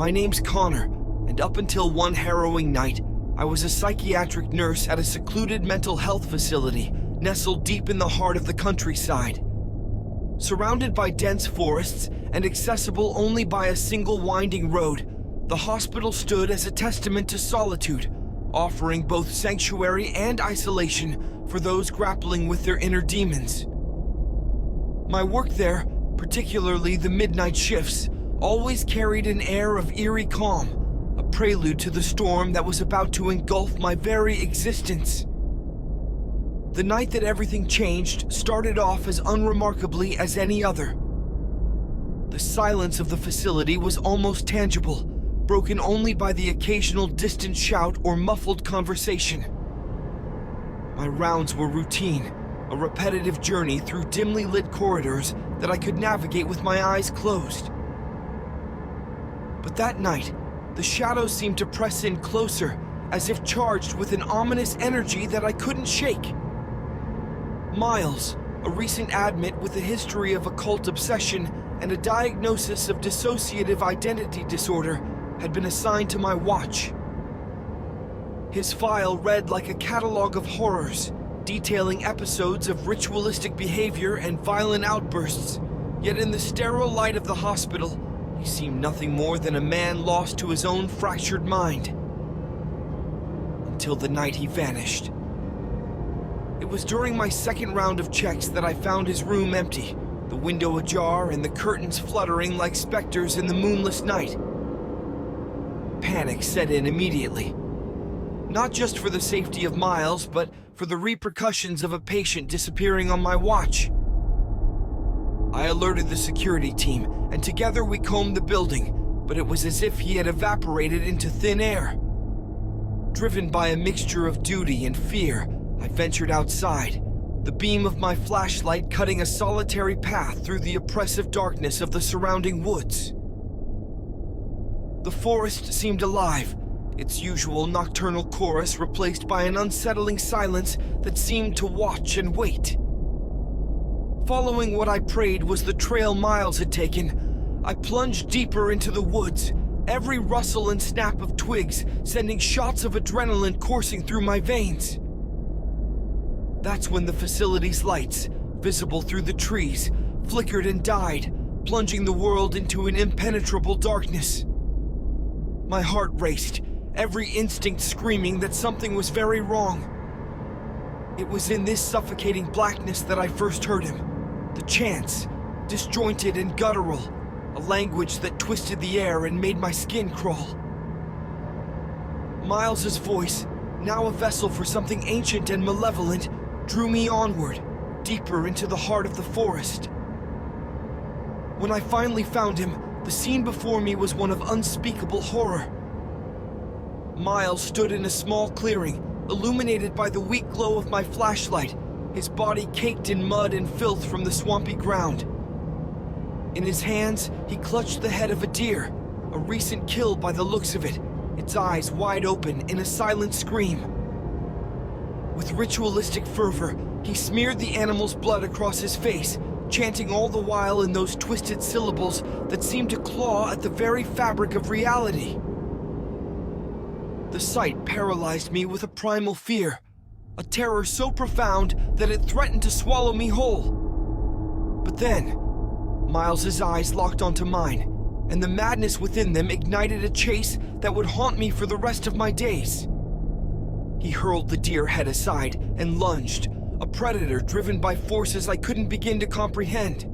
My name's Connor, and up until one harrowing night, I was a psychiatric nurse at a secluded mental health facility nestled deep in the heart of the countryside. Surrounded by dense forests and accessible only by a single winding road, the hospital stood as a testament to solitude, offering both sanctuary and isolation for those grappling with their inner demons. My work there, particularly the midnight shifts, always carried an air of eerie calm, a prelude to the storm that was about to engulf my very existence. The night that everything changed started off as unremarkably as any other. The silence of the facility was almost tangible, broken only by the occasional distant shout or muffled conversation. My rounds were routine, a repetitive journey through dimly lit corridors that I could navigate with my eyes closed. But that night, the shadows seemed to press in closer, as if charged with an ominous energy that I couldn't shake. Miles, a recent admit with a history of occult obsession and a diagnosis of dissociative identity disorder, had been assigned to my watch. His file read like a catalog of horrors, detailing episodes of ritualistic behavior and violent outbursts, yet in the sterile light of the hospital, he seemed nothing more than a man lost to his own fractured mind. Until the night he vanished. It was during my second round of checks that I found his room empty, the window ajar and the curtains fluttering like specters in the moonless night. Panic set in immediately. Not just for the safety of Miles, but for the repercussions of a patient disappearing on my watch. I alerted the security team, and together we combed the building, but it was as if he had evaporated into thin air. Driven by a mixture of duty and fear, I ventured outside, the beam of my flashlight cutting a solitary path through the oppressive darkness of the surrounding woods. The forest seemed alive, its usual nocturnal chorus replaced by an unsettling silence that seemed to watch and wait. Following what I prayed was the trail Miles had taken, I plunged deeper into the woods, every rustle and snap of twigs sending shots of adrenaline coursing through my veins. That's when the facility's lights, visible through the trees, flickered and died, plunging the world into an impenetrable darkness. My heart raced, every instinct screaming that something was very wrong. It was in this suffocating blackness that I first heard him. The chants, disjointed and guttural, a language that twisted the air and made my skin crawl. Miles's voice, now a vessel for something ancient and malevolent, drew me onward, deeper into the heart of the forest. When I finally found him, the scene before me was one of unspeakable horror. Miles stood in a small clearing, illuminated by the weak glow of my flashlight, his body caked in mud and filth from the swampy ground. In his hands, he clutched the head of a deer, a recent kill by the looks of it, its eyes wide open in a silent scream. With ritualistic fervor, he smeared the animal's blood across his face, chanting all the while in those twisted syllables that seemed to claw at the very fabric of reality. The sight paralyzed me with a primal fear, a terror so profound that it threatened to swallow me whole. But then, Miles's eyes locked onto mine, and the madness within them ignited a chase that would haunt me for the rest of my days. He hurled the deer head aside and lunged, a predator driven by forces I couldn't begin to comprehend.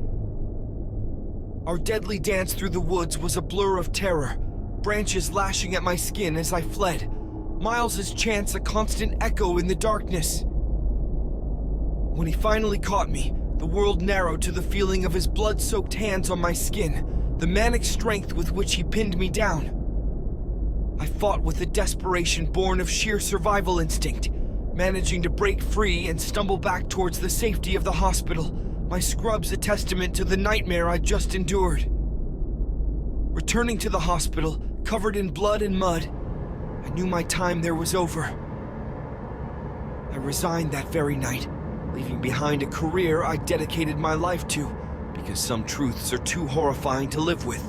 Our deadly dance through the woods was a blur of terror, branches lashing at my skin as I fled, Miles's chants a constant echo in the darkness. When he finally caught me, the world narrowed to the feeling of his blood-soaked hands on my skin, the manic strength with which he pinned me down. I fought with a desperation born of sheer survival instinct, managing to break free and stumble back towards the safety of the hospital, my scrubs a testament to the nightmare I'd just endured. Returning to the hospital, covered in blood and mud, I knew my time there was over. I resigned that very night, leaving behind a career I dedicated my life to, because some truths are too horrifying to live with.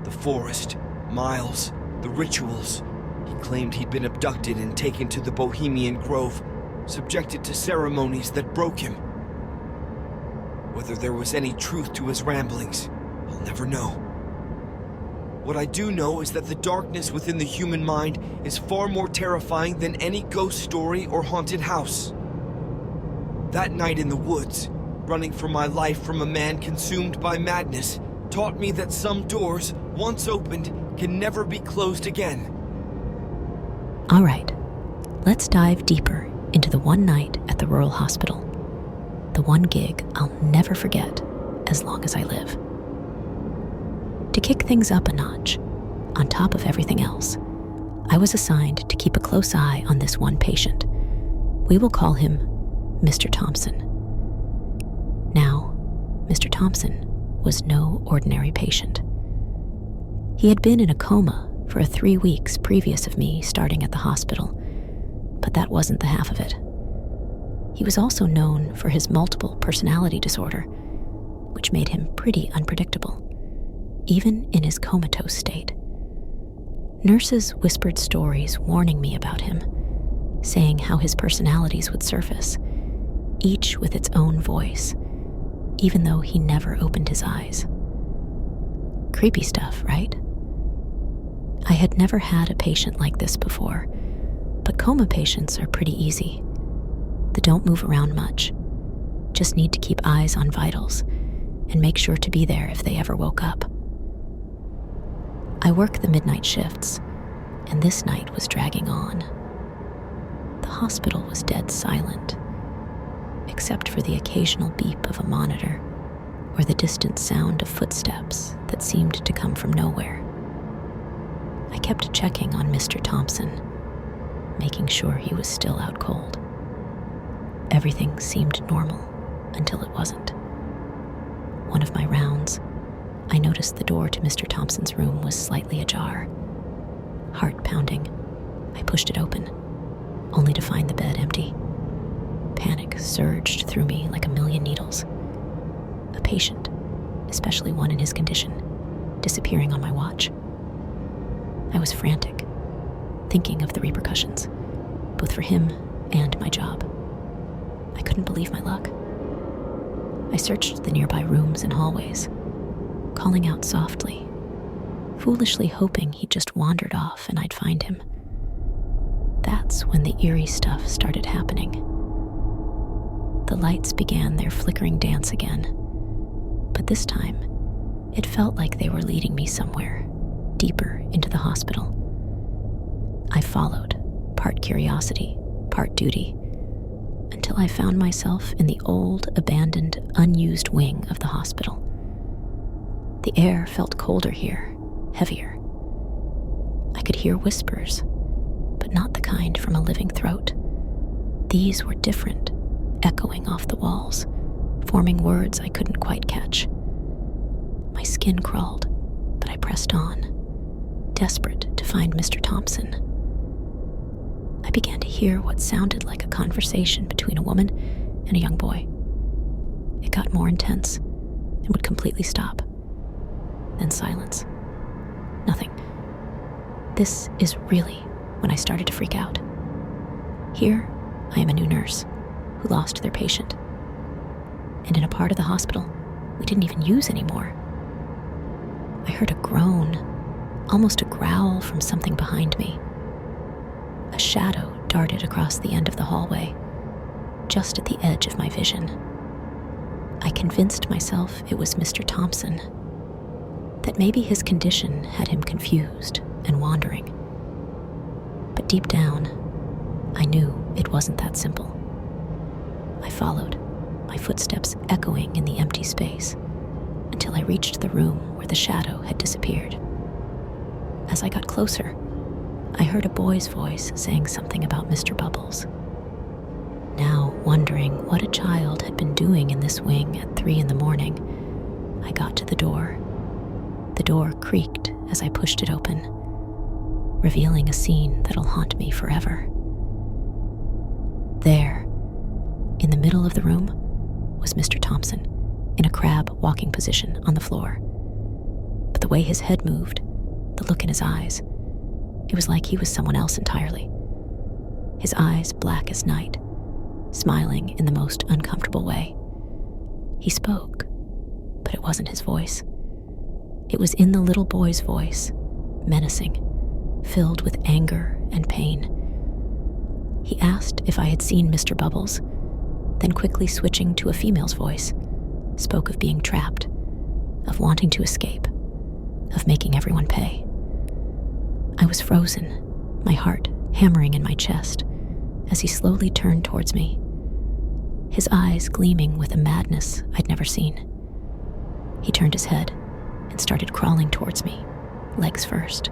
The forest, Miles, the rituals. He claimed he'd been abducted and taken to the Bohemian Grove, subjected to ceremonies that broke him. Whether there was any truth to his ramblings, I'll never know. What I do know is that the darkness within the human mind is far more terrifying than any ghost story or haunted house. That night in the woods, running for my life from a man consumed by madness, taught me that some doors, once opened, can never be closed again. All right, let's dive deeper into the one night at the rural hospital. The one gig I'll never forget as long as I live. To kick things up a notch, on top of everything else, I was assigned to keep a close eye on this one patient. We will call him Mr. Thompson. Now, Mr. Thompson was no ordinary patient. He had been in a coma for 3 weeks previous of me starting at the hospital, but that wasn't the half of it. He was also known for his multiple personality disorder, which made him pretty unpredictable, even in his comatose state. Nurses whispered stories warning me about him, saying how his personalities would surface, each with its own voice, even though he never opened his eyes. Creepy stuff, right? I had never had a patient like this before, but coma patients are pretty easy. They don't move around much, just need to keep eyes on vitals and make sure to be there if they ever woke up. I work the midnight shifts, and this night was dragging on. The hospital was dead silent, except for the occasional beep of a monitor or the distant sound of footsteps that seemed to come from nowhere. I kept checking on Mr. Thompson, making sure he was still out cold. Everything seemed normal until it wasn't. One of my rounds, I noticed the door to Mr. Thompson's room was slightly ajar. Heart pounding, I pushed it open, only to find the bed empty. Panic surged through me like a million needles. A patient, especially one in his condition, disappearing on my watch. I was frantic, thinking of the repercussions, both for him and my job. I couldn't believe my luck. I searched the nearby rooms and hallways, calling out softly, foolishly hoping he'd just wandered off and I'd find him. That's when the eerie stuff started happening. The lights began their flickering dance again, but this time, it felt like they were leading me somewhere, deeper into the hospital. I followed, part curiosity, part duty, until I found myself in the old, abandoned, unused wing of the hospital. The air felt colder here, heavier. I could hear whispers, but not the kind from a living throat. These were different, echoing off the walls, forming words I couldn't quite catch. My skin crawled, but I pressed on, desperate to find Mr. Thompson. I began to hear what sounded like a conversation between a woman and a young boy. It got more intense and would completely stop. Then silence. Nothing. This is really when I started to freak out. Here, I am a new nurse who lost their patient. And in a part of the hospital we didn't even use anymore. I heard a groan, almost a growl from something behind me. A shadow darted across the end of the hallway, just at the edge of my vision. I convinced myself it was Mr. Thompson, that maybe his condition had him confused and wandering. But deep down, I knew it wasn't that simple. I followed, my footsteps echoing in the empty space, until I reached the room where the shadow had disappeared. As I got closer, I heard a boy's voice saying something about Mr. Bubbles. Now, wondering what a child had been doing in this wing at 3 a.m, I got to the door. The door creaked as I pushed it open, revealing a scene that'll haunt me forever. There, in the middle of the room, was Mr. Thompson, in a crab walking position on the floor. But the way his head moved, the look in his eyes, it was like he was someone else entirely. His eyes black as night, smiling in the most uncomfortable way. He spoke, but it wasn't his voice. It was in the little boy's voice, menacing, filled with anger and pain. He asked if I had seen Mr. Bubbles, then quickly switching to a female's voice, spoke of being trapped, of wanting to escape, of making everyone pay. I was frozen, my heart hammering in my chest, as he slowly turned towards me, his eyes gleaming with a madness I'd never seen. He turned his head and started crawling towards me, legs first.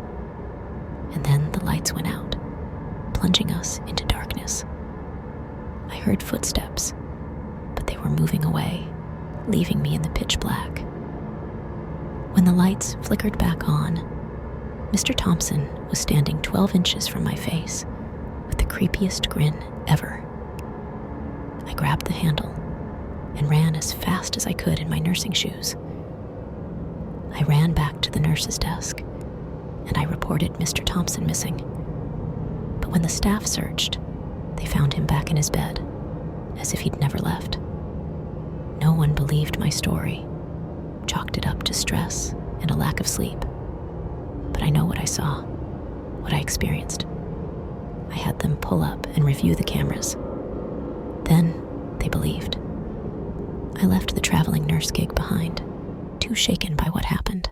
And then the lights went out, plunging us into darkness. I heard footsteps, but they were moving away, leaving me in the pitch black. When the lights flickered back on, Mr. Thompson was standing 12 inches from my face with the creepiest grin ever. I grabbed the handle and ran as fast as I could in my nursing shoes. I ran back to the nurse's desk and I reported Mr. Thompson missing. But when the staff searched, they found him back in his bed, as if he'd never left. No one believed my story, chalked it up to stress and a lack of sleep. But I know what I saw, what I experienced. I had them pull up and review the cameras. Then they believed. I left the traveling nurse gig behind, too shaken by what happened.